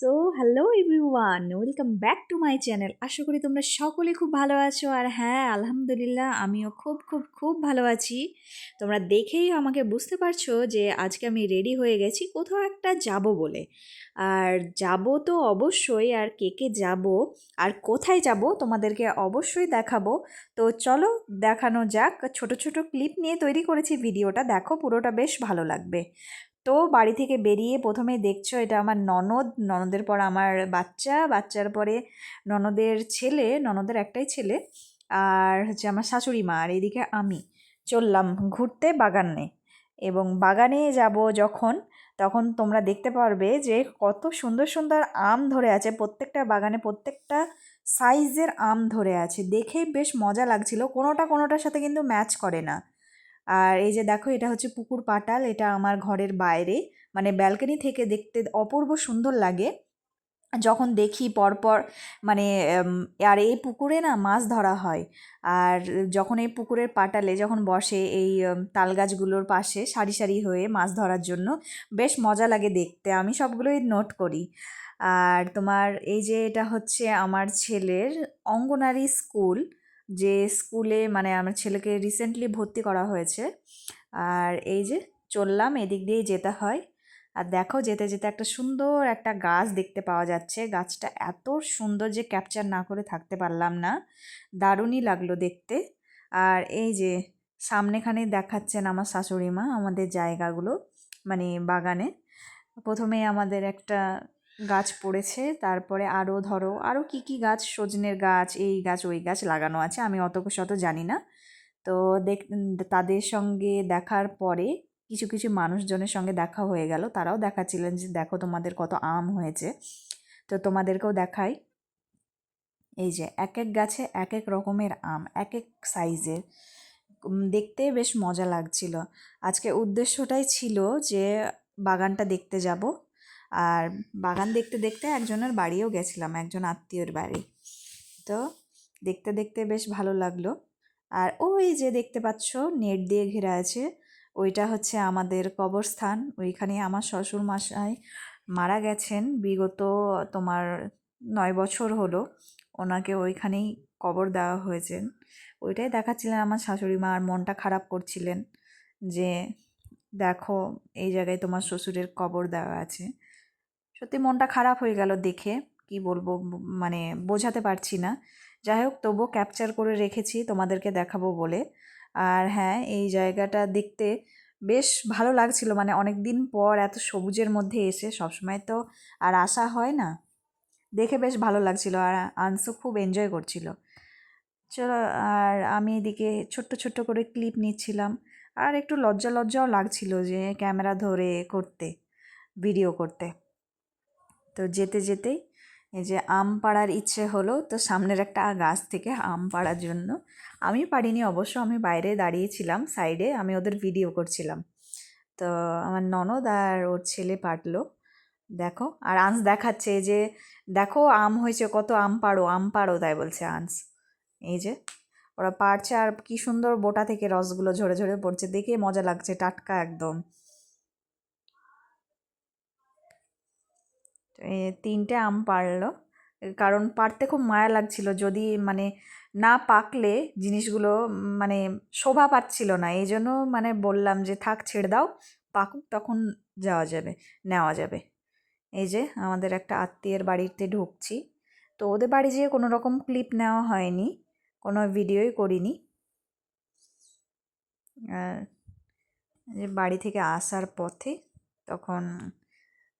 তো hello everyone, welcome back to my channel. আশা করি তোমরা সকলে খুব ভালো আছো। আর হ্যাঁ, আলহামদুলিল্লাহ আমিও খুব খুব খুব ভালো আছি। তোমরা দেখেই আমাকে বুঝতে পারছো যে আজকে আমি রেডি হয়ে গেছি কোথাও একটা যাব বলে। আর যাব তো অবশ্যই, আর কে কে যাব আর কোথায় যাব তোমাদেরকে অবশ্যই দেখাবো। তো চলো দেখানো যাক। ছোট ছোট ক্লিপ নিয়ে তৈরি করেছি ভিডিওটা, দেখো পুরোটা বেশ ভালো লাগবে। তো বাড়ি থেকে বেরিয়ে প্রথমেই দেখছো এটা আমার ননদ, ননদের পর আমার বাচ্চা, বাচ্চার পরে ননদের ছেলে, ননদের একটাই ছেলে, আর হচ্ছে আমার শাশুড়ি মা, আর এদিকে আমি চললাম ঘুরতে বাগানে। এবং বাগানে যাব যখন, তখন তোমরা দেখতে পারবে যে কত সুন্দর সুন্দর আম ধরে আছে। প্রত্যেকটা বাগানে প্রত্যেকটা সাইজের আম ধরে আছে, দেখে বেশ মজা লাগছিল। কোনোটা কোনোটার সাথে কিন্তু ম্যাচ করে না। আর এই যে দেখো, এটা হচ্ছে পুকুর পাটাল, এটা আমার ঘরের বাইরে, মানে ব্যালকনি থেকে দেখতে অপূর্ব সুন্দর লাগে যখন দেখি পরপর। মানে আর এই পুকুরে না মাছ ধরা হয়। আর যখন এই পুকুরের পাটালে যখন বসে এই তাল গাছগুলোর পাশে সারি সারি হয়ে মাছ ধরার জন্য, বেশ মজা লাগে দেখতে। আমি সবগুলোই নোট করি। আর তোমার এই যে এটা হচ্ছে আমার ছেলের অঙ্গনারী স্কুল, যে স্কুলে মানে আমার ছেলেকে রিসেন্টলি ভর্তি করা হয়েছে। আর এই যে চললাম, এদিক দিয়েই যেতে হয়। আর দেখো যেতে যেতে একটা সুন্দর একটা গাছ দেখতে পাওয়া যাচ্ছে। গাছটা এত সুন্দর যে ক্যাপচার না করে থাকতে পারলাম না, দারুণই লাগলো দেখতে। আর এই যে সামনেখানে দেখাচ্ছেন আমার শাশুড়ি মা আমাদের জায়গাগুলো, মানে বাগানে। প্রথমে আমাদের একটা গাছ পড়েছে, তারপরে আরও ধরো আরও কি কি গাছ, সজনের গাছ, এই গাছ ওই গাছ লাগানো আছে। আমি অত শত জানি না। তো তাদের সঙ্গে দেখার পরে কিছু কিছু মানুষজনের সঙ্গে দেখা হয়ে গেল, তারাও দেখাচ্ছিলেন যে দেখো তোমাদের কত আম হয়েছে। তো তোমাদেরকেও দেখাই। এই যে এক এক গাছে এক এক রকমের আম, এক এক সাইজের, দেখতে বেশ মজা লাগছিল। আজকে উদ্দেশ্যটাই ছিল যে বাগানটা দেখতে যাব। আর বাগান দেখতে দেখতে একজনের বাড়িও গেছিলাম, একজন আত্মীয়র বাড়ি। তো দেখতে দেখতে বেশ ভালো লাগলো। আর ওই যে দেখতে পাচ্ছ নেট দিয়ে ঘেরা আছে, ওইটা হচ্ছে আমাদের কবরস্থান। ওইখানে আমার শ্বশুর মশাই মারা গেছেন বিগত তোমার 9 বছর হলো। ওনাকে ওইখানেই কবর দেওয়া হয়েছে। ওইটাই দেখাচ্ছিলেন আমার শাশুড়ি মা, আর মনটা খারাপ করছিলেন যে দেখো এই জায়গায় তোমার শ্বশুরের কবর দেওয়া আছে। সত্যি মনটা খারাপ হয়ে গেল দেখে, কি বলবো, মানে বোঝাতে পারছি না। যাই হোক, তবুও ক্যাপচার করে রেখেছি তোমাদেরকে দেখাবো বলে। আর হ্যাঁ, এই জায়গাটা দেখতে বেশ ভালো লাগছিল, মানে অনেক দিন পর এত সবুজের মধ্যে এসে, সবসময় তো আর আসা হয় না। দেখে বেশ ভালো লাগছিল, আর আনসু খুব এনজয় করছিল। চলো, আর আমি এদিকে ছোট্ট ছোট্ট করে ক্লিপ নিচ্ছিলাম। আর একটু লজ্জা লজ্জাও লাগছিল যে ক্যামেরা ধরে করতে, ভিডিও করতে। তো যেতে যেতেই এই যে আম পাড়ার ইচ্ছে হলো, তো সামনের একটা গাছ থেকে আম পাড়ার জন্য। আমি পারিনি অবশ্য, আমি বাইরে দাঁড়িয়েছিলাম সাইডে, আমি ওদের ভিডিও করছিলাম। তো আমার ননদ আর ওর ছেলে পারলো, দেখো। আর আঁস দেখাচ্ছে যে দেখো আম হয়েছে, কত আম পাড়ো, আম পাড়ো, তাই বলছে আঁস। এই যে ওরা পারছে, আর কি সুন্দর বোটা থেকে রসগুলো ঝরে ঝরে পড়ছে, দেখে মজা লাগছে, টাটকা একদম। তিনটে আম পাড়লো, কারণ পাড়তে খুব মায়া লাগছিল, যদি মানে না পাকলে জিনিসগুলো মানে শোভা পাচ্ছিল না। এই জন্য মানে বললাম যে থাক, ছেড়ে দাও, পাকুক তখন যাওয়া যাবে, নেওয়া যাবে। এই যে আমাদের একটা আত্মীয়ের বাড়িতে ঢুকছি। তো ওদের বাড়ি যেয়ে কোনো রকম ক্লিপ নেওয়া হয়নি, কোনো ভিডিওই করিনি। আর যে বাড়ি থেকে আসার পথে তখন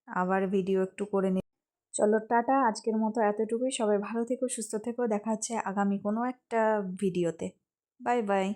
আবার ভিডিও একটু করে নি। চলো টাটা, আজকের মতো এতটুকুই। সবাই ভালো থেকো, সুস্থ থেকো, দেখা হচ্ছে আগামী কোনো একটা ভিডিওতে। Bye bye.